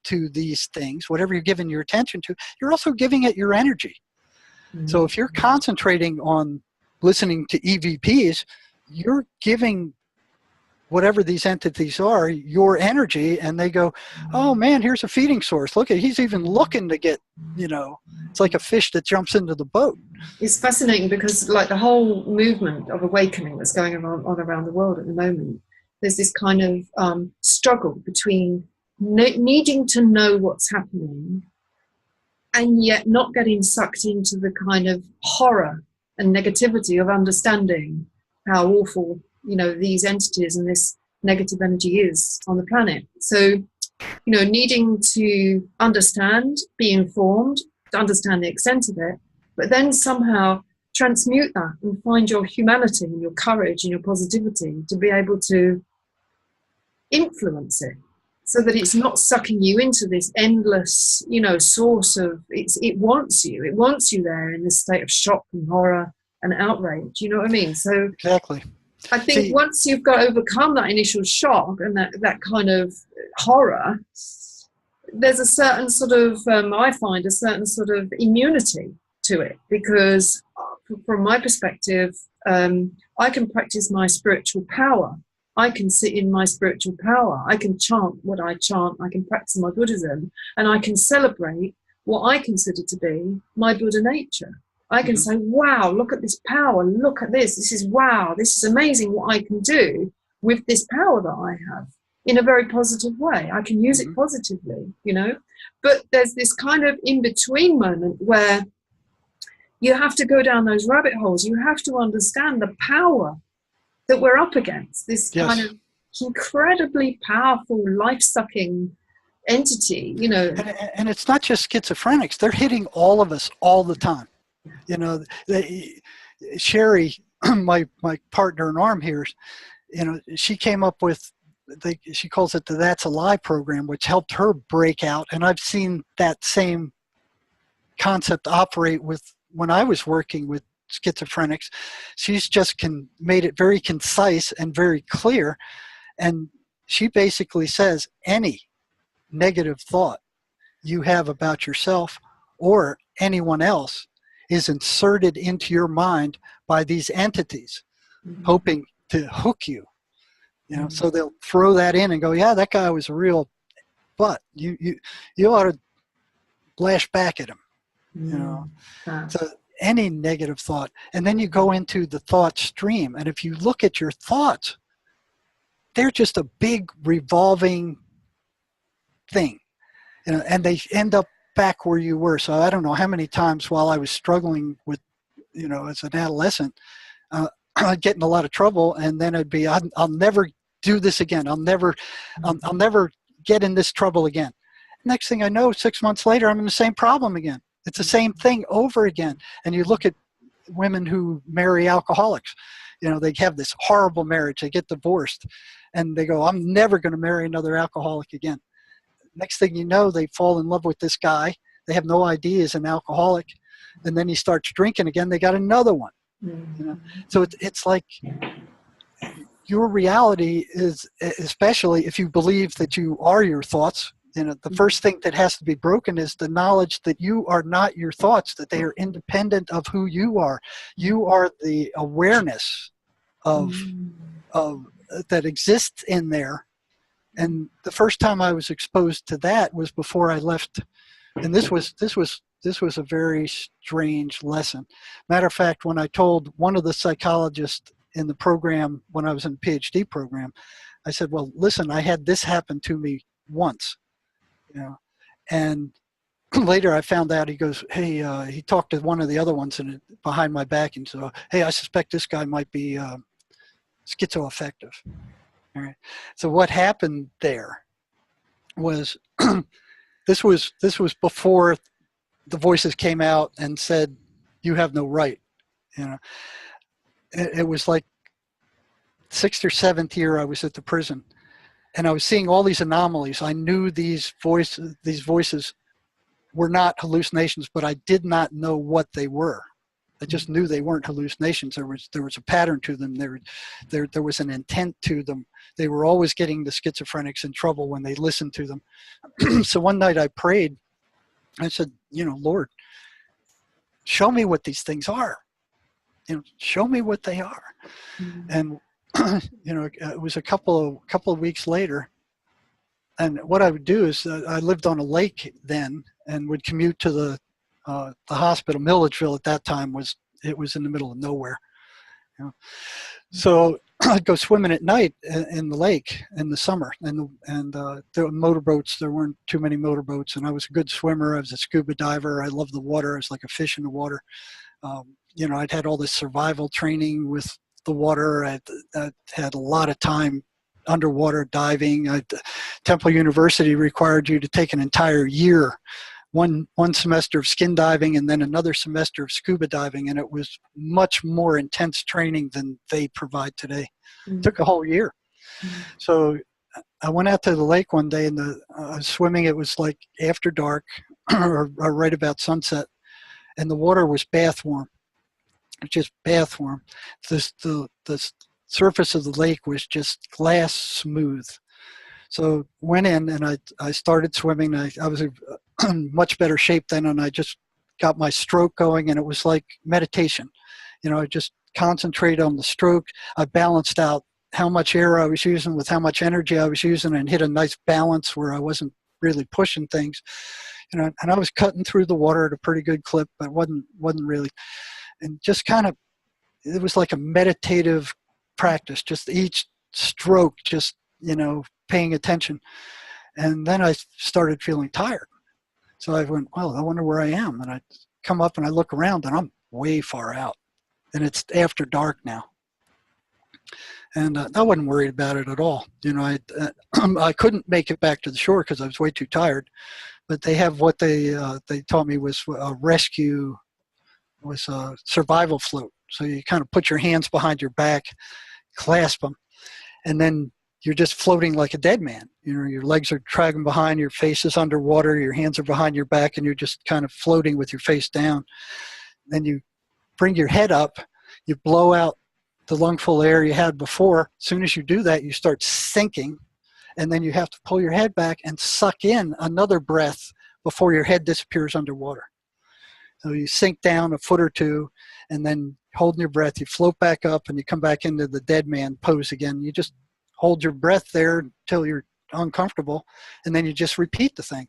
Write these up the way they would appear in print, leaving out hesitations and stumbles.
to these things, whatever you're giving your attention to, you're also giving it your energy. So if you're concentrating on listening to EVPs, you're giving whatever these entities are your energy, and they go, oh man, here's a feeding source. Look at, he's even looking to get, it's like a fish that jumps into the boat. It's fascinating because like the whole movement of awakening that's going on around the world at the moment, there's this kind of struggle between needing to know what's happening and yet not getting sucked into the kind of horror and negativity of understanding how awful, these entities and this negative energy is on the planet. So, needing to understand, be informed, to understand the extent of it, but then somehow transmute that and find your humanity and your courage and your positivity to be able to influence it, so that it's not sucking you into this endless, source of, it wants you there in this state of shock and horror and outrage. You know what I mean? So exactly. I think once you've got to overcome that initial shock and that kind of horror, there's a certain sort of, I find a certain sort of immunity to it, because from my perspective, I can practice my spiritual power. I can sit in my spiritual power. I can chant what I chant. I can practice my Buddhism, and I can celebrate what I consider to be my Buddha nature. I can say, wow, look at this power. Look at this. This is wow. This is amazing what I can do with this power that I have in a very positive way. I can use it positively, But there's this kind of in-between moment where you have to go down those rabbit holes. You have to understand the power that we're up against, this kind of incredibly powerful, life-sucking entity, And it's not just schizophrenics. They're hitting all of us all the time. Sherry, my partner in arm here, she came up with, she calls it the That's a Lie program, which helped her break out. And I've seen that same concept operate with when I was working with schizophrenics. She's just made it very concise and very clear. And she basically says any negative thought you have about yourself or anyone else is inserted into your mind by these entities, hoping to hook you. So they'll throw that in and go, yeah, that guy was a real butt. You ought to lash back at him. So any negative thought, and then you go into the thought stream, and if you look at your thoughts, they're just a big revolving thing, and they end up back where you were. So I don't know how many times while I was struggling with, as an adolescent, I'd get in a lot of trouble, and then I'd be, I'll never do this again. I'll never get in this trouble again. Next thing I know, 6 months later, I'm in the same problem again. It's the same thing over again. And you look at women who marry alcoholics. They have this horrible marriage. They get divorced, and they go, I'm never going to marry another alcoholic again. Next thing you know, they fall in love with this guy. They have no idea he's an alcoholic. And then he starts drinking again. They got another one. So it's like your reality is, especially if you believe that you are your thoughts, the first thing that has to be broken is the knowledge that you are not your thoughts, that they are independent of who you are. You are the awareness of that exists in there. And the first time I was exposed to that was before I left, and this was a very strange lesson. Matter of fact, when I told one of the psychologists in the program when I was in the PhD program, I said, well, listen, I had this happen to me once, and later I found out, he goes, hey, he talked to one of the other ones behind my back, and so, hey, I suspect this guy might be schizoaffective. All right. So what happened there was this was before the voices came out and said, you have no right. It was like 6th or 7th year I was at the prison, and I was seeing all these anomalies. I knew these voices were not hallucinations, but I did not know what they were. I just knew they weren't hallucinations. There was a pattern to them. There was an intent to them. They were always getting the schizophrenics in trouble when they listened to them. So one night I prayed. I said, Lord, show me what these things are. Show me what they are. And it was a couple of weeks later. And what I would do is I lived on a lake then, and would commute to the hospital. Milledgeville at that time was in the middle of nowhere. So I'd go swimming at night in the lake in the summer, and there were motorboats. There weren't too many motorboats, and I was a good swimmer. I was a scuba diver. I loved the water. I was like a fish in the water. I'd had all this survival training with the water. I had a lot of time underwater diving. Temple University required you to take an entire year, one semester of skin diving and then another semester of scuba diving, and it was much more intense training than they provide today. It took a whole year. So I went out to the lake one day, and I was swimming. It was like after dark or right about sunset, and the water was bath warm, just bath warm. The surface of the lake was just glass smooth. So went in, and I started swimming. I was in much better shape then, and I just got my stroke going, and it was like meditation. I just concentrated on the stroke. I balanced out how much air I was using with how much energy I was using, and hit a nice balance where I wasn't really pushing things. And I was cutting through the water at a pretty good clip, but wasn't really. And just kind of, it was like a meditative practice, just each stroke, just, paying attention. And then I started feeling tired. So I went, well, I wonder where I am. And I come up and I look around, and I'm way far out. And it's after dark now. And I wasn't worried about it at all. I couldn't make it back to the shore because I was way too tired. But they have what they taught me was a rescue, was a survival float. So you kind of put your hands behind your back, clasp them, and then you're just floating like a dead man. Your legs are dragging behind, your face is underwater, your hands are behind your back, and you're just kind of floating with your face down. Then you bring your head up, you blow out the lungful of air you had before. As soon as you do that, you start sinking, and then you have to pull your head back and suck in another breath before your head disappears underwater. So you sink down a foot or two, and then holding your breath, you float back up, and you come back into the dead man pose again. You just hold your breath there until you're uncomfortable, and then you just repeat the thing.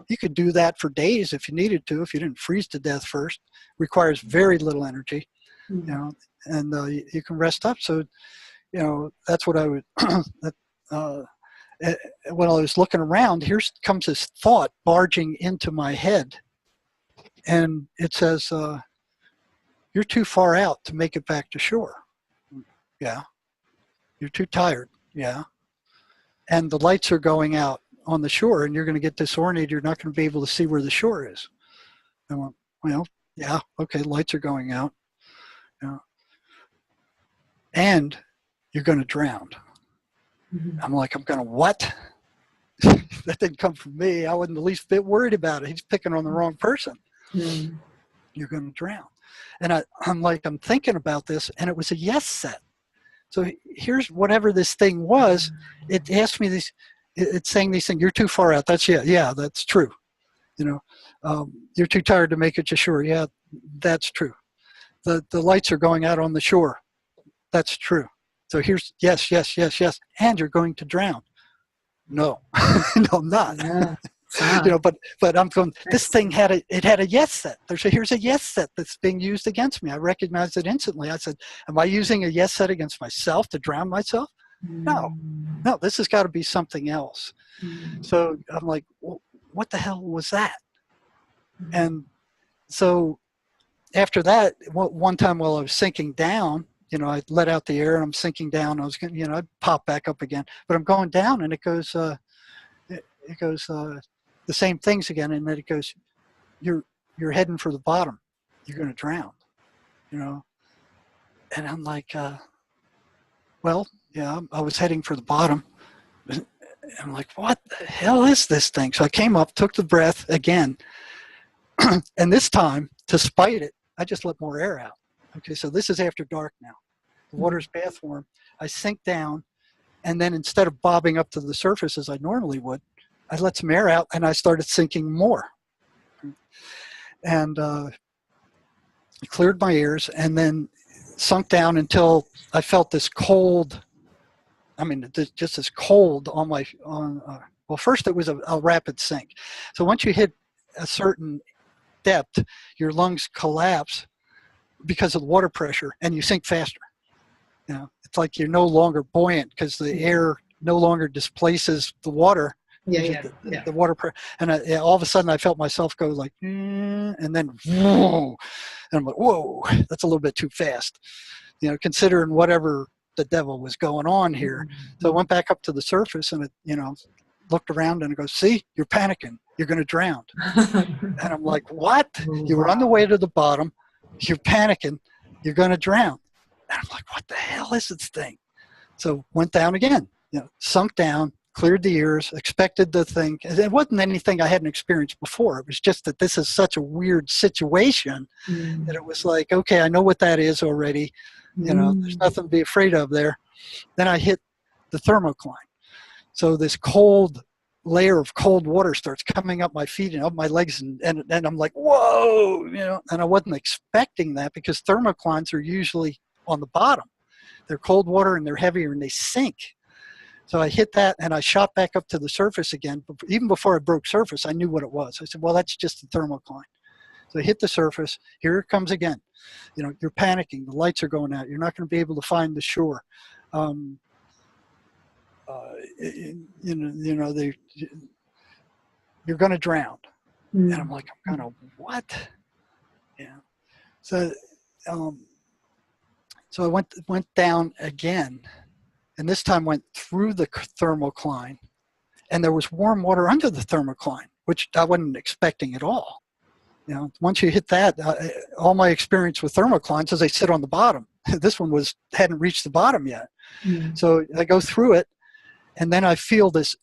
You could do that for days if you needed to, if you didn't freeze to death first. Requires very little energy, and you can rest up. So, that's what I would. When I was looking around, here comes this thought barging into my head, and it says, "You're too far out to make it back to shore." Yeah. You're too tired. Yeah. And the lights are going out on the shore, and you're going to get disoriented. You're not going to be able to see where the shore is. I went, well, yeah, okay, lights are going out. And you're going to drown. I'm like, I'm going to what? That didn't come from me. I wasn't the least bit worried about it. He's picking on the wrong person. You're going to drown. And I'm thinking about this, and it was a yes set. So here's whatever this thing was. It asked me this. It's saying these things. You're too far out. That's yeah. That's true. You're too tired to make it to shore. Yeah, that's true. The lights are going out on the shore. That's true. So here's yes. And you're going to drown. No, no, I'm not. Yeah. But I'm going, this thing had a yes set. Here's a yes set that's being used against me. I recognized it instantly. I said, am I using a yes set against myself to drown myself? No, this has got to be something else. So I'm like, well, what the hell was that? And so after that, one time while I was sinking down, I let out the air and I'm sinking down. I was going, I'd pop back up again, but I'm going down, and it goes the same things again, and then it goes, you're heading for the bottom. You're going to drown, And I'm like, well, yeah, I was heading for the bottom. I'm like, what the hell is this thing? So I came up, took the breath again, and this time, to spite it, I just let more air out. Okay, so this is after dark now. The water's bath warm. I sink down, and then instead of bobbing up to the surface as I normally would, I let some air out, and I started sinking more. And I cleared my ears, and then sunk down until I felt this cold. I mean, just this cold on my well, first it was a rapid sink. So once you hit a certain depth, your lungs collapse because of the water pressure, and you sink faster. You know, it's like you're no longer buoyant because the air no longer displaces the water. The water pressure, and all of a sudden I felt myself go like, and then whoa, and I'm like, whoa, that's a little bit too fast. You know, considering whatever the devil was going on here. So I went back up to the surface, and it, you know, looked around and it goes, see, you're panicking, you're going to drown. And I'm like, what? You were on the way to the bottom, you're panicking, you're going to drown. And I'm like, what the hell is this thing? So went down again, you know, sunk down, cleared the ears, expected the thing. It wasn't anything I hadn't experienced before. It was just that this is such a weird situation that it was like, okay, I know what that is already. You know, there's nothing to be afraid of there. Then I hit the thermocline. So this cold layer of cold water starts coming up my feet and up my legs, and I'm like, whoa, you know, and I wasn't expecting that because thermoclines are usually on the bottom. They're cold water and they're heavier and they sink. So I hit that and I shot back up to the surface again. But even before I broke surface, I knew what it was. I said, well, that's just the thermocline. So I hit the surface. Here it comes again. You know, you're panicking. The lights are going out. You're not going to be able to find the shore. You know, you're going to drown. And I'm like, I'm going to what? Yeah. So, so I went down again, and this time went through the thermocline, and there was warm water under the thermocline, which I wasn't expecting at all. You know, once you hit that, all my experience with thermoclines is they sit on the bottom. This one hadn't reached the bottom yet. So I go through it, and then I feel this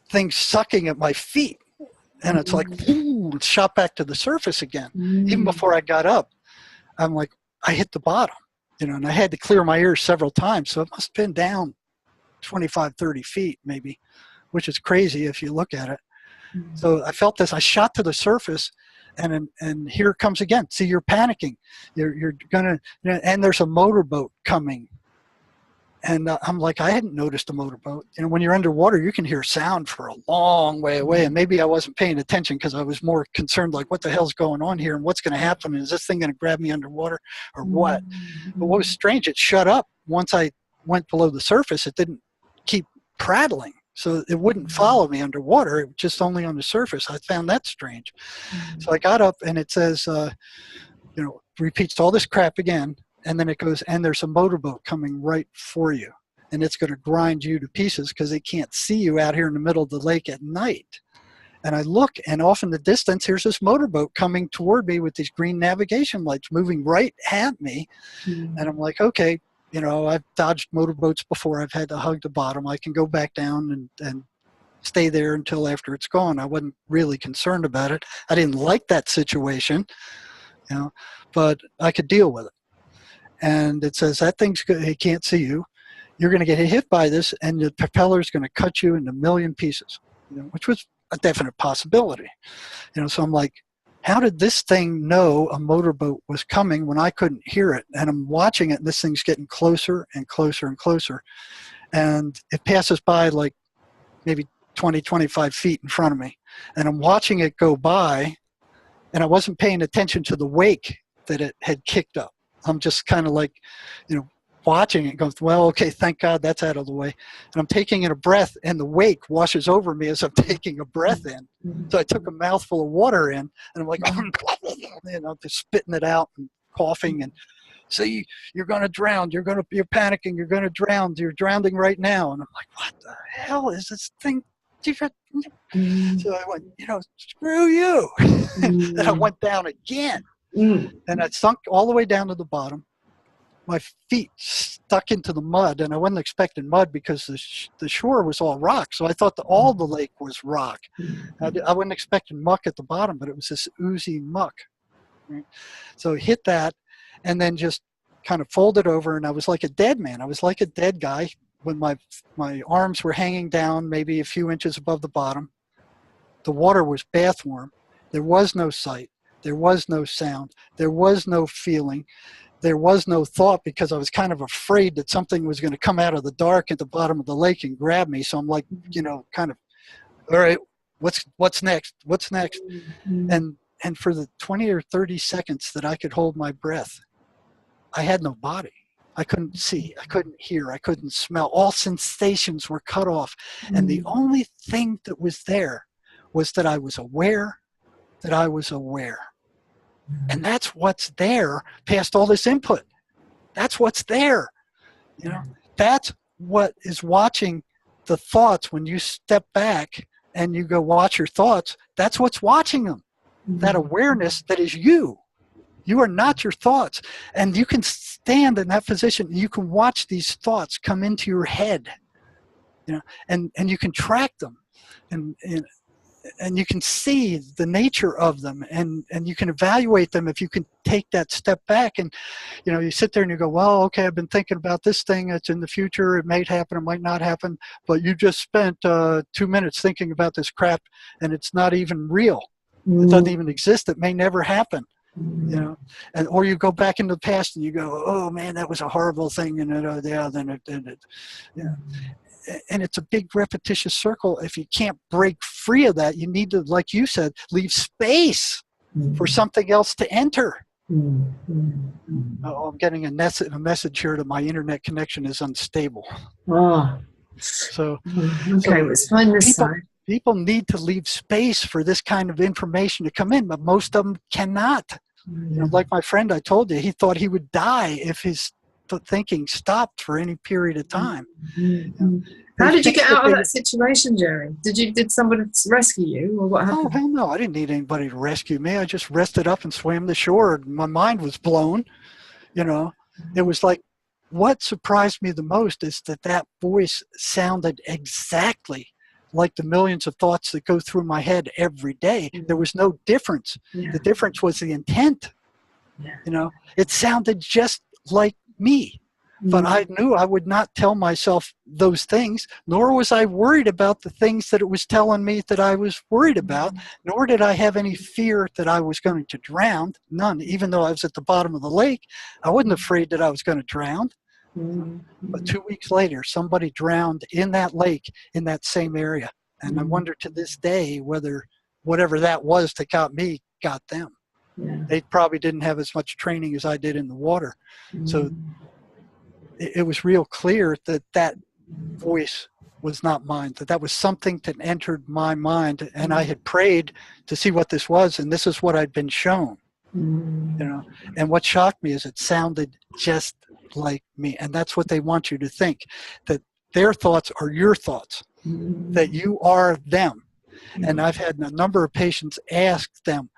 thing sucking at my feet. And it's like, ooh, it's shot back to the surface again. Even before I got up, I'm like, I hit the bottom, you know, and I had to clear my ears several times. So it must have been down 25, 30 feet maybe, which is crazy if you look at it. So I felt this, I shot to the surface, and here it comes again. See, you're panicking. You're gonna, and there's a motorboat coming. And I'm like, I hadn't noticed a motorboat. You know, when you're underwater, you can hear sound for a long way away. And maybe I wasn't paying attention because I was more concerned, like, what the hell's going on here? And what's going to happen? Is this thing going to grab me underwater or what? But what was strange, it shut up. Once I went below the surface, it didn't keep prattling. So it wouldn't follow me underwater. It was just only on the surface. I found that strange. So I got up, and it says, you know, repeats all this crap again. And then it goes, and there's a motorboat coming right for you. And it's going to grind you to pieces because they can't see you out here in the middle of the lake at night. And I look, and off in the distance, here's this motorboat coming toward me with these green navigation lights moving right at me. And I'm like, okay, you know, I've dodged motorboats before. I've had to hug the bottom. I can go back down and stay there until after it's gone. I wasn't really concerned about it. I didn't like that situation, you know, but I could deal with it. And it says, that thing's good. He can't see you. You're going to get hit by this, and the propeller is going to cut you into a million pieces, you know, which was a definite possibility. You know, so I'm like, how did this thing know a motorboat was coming when I couldn't hear it? And I'm watching it, and this thing's getting closer and closer and closer. And it passes by like maybe 20, 25 feet in front of me. And I'm watching it go by, and I wasn't paying attention to the wake that it had kicked up. I'm just kind of like, you know, watching it goes, well, okay, thank God that's out of the way. And I'm taking in a breath, and the wake washes over me as I'm taking a breath in. So I took a mouthful of water in, and I'm like, you know, just spitting it out and coughing and see, you're going to drown. You're panicking. You're going to drown. You're drowning right now. And I'm like, what the hell is this thing? So I went, you know, screw you. And I went down again. And I sunk all the way down to the bottom. my feet stuck into the mud, and I wasn't expecting mud because the shore was all rock. So I thought all the lake was rock. I wasn't expecting muck at the bottom, but it was this oozy muck. Right? So hit that, and then just kind of folded over, and I was like a dead man. I was like a dead guy when my arms were hanging down maybe a few inches above the bottom. The water was bath warm. There was no sight. There was no sound. There was no feeling. There was no thought, because I was kind of afraid that something was going to come out of the dark at the bottom of the lake and grab me. So I'm like, kind of, all right, what's next? What's next? And for the 20 or 30 seconds that I could hold my breath, I had no body. I couldn't see, I couldn't hear, I couldn't smell. All sensations were cut off. And the only thing that was there was that I was aware that I was aware. And that's what's there past all this input. That's what's there. That's what is watching the thoughts. When you step back and you go watch your thoughts, that's what's watching them. That awareness that is you. You are not your thoughts. And you can stand in that position. You can watch these thoughts come into your head, and you can track them. And you can see the nature of them, and you can evaluate them if you can take that step back. And you sit there and you go, well, okay, I've been thinking about this thing that's in the future. It may happen, it might not happen, but you just spent 2 minutes thinking about this crap, and it's not even real. It doesn't even exist. It may never happen. Or you go back into the past and you go, oh man, that was a horrible thing, and and it's a big repetitious circle. If you can't break free of that, you need to, like you said, leave space for something else to enter. Oh, I'm getting a message here that my internet connection is unstable. So let's find this side. People need to leave space for this kind of information to come in, but most of them cannot. Like my friend I told you, he thought he would die if his thinking stopped for any period of time. How did you get out of that situation, Jerry? Did somebody rescue you, or what happened? Oh, hell no. I didn't need anybody to rescue me. I just rested up and swam the shore. My mind was blown. It was like, what surprised me the most is that voice sounded exactly like the millions of thoughts that go through my head every day. There was no difference. The difference was the intent. It sounded just like me. But I knew I would not tell myself those things, nor was I worried about the things that it was telling me that I was worried about, nor did I have any fear that I was going to drown. None. Even though I was at the bottom of the lake, I wasn't afraid that I was going to drown. But 2 weeks later, somebody drowned in that lake in that same area. And I wonder to this day whether whatever that was that got me got them. They probably didn't have as much training as I did in the water. So it was real clear that voice was not mine, that was something that entered my mind, and I had prayed to see what this was, and this is what I'd been shown. And what shocked me is it sounded just like me. And that's what they want you to think, that their thoughts are your thoughts, that you are them. And I've had a number of patients ask them,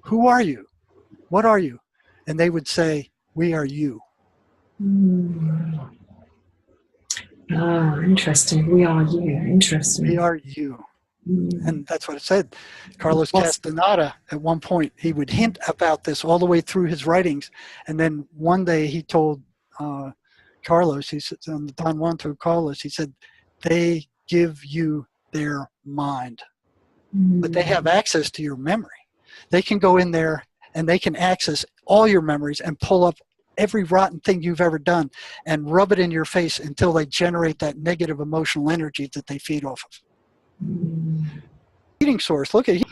who are you? What are you? And they would say, we are you. Interesting. We are you. Interesting. We are you. And that's what it said. Carlos Castaneda, at one point, he would hint about this all the way through his writings. And then one day he told Carlos, he said, on the Don Juan to Carlos, he said, they give you their mind. But they have access to your memory. They can go in there and they can access all your memories and pull up every rotten thing you've ever done and rub it in your face until they generate that negative emotional energy that they feed off of. Eating source, look at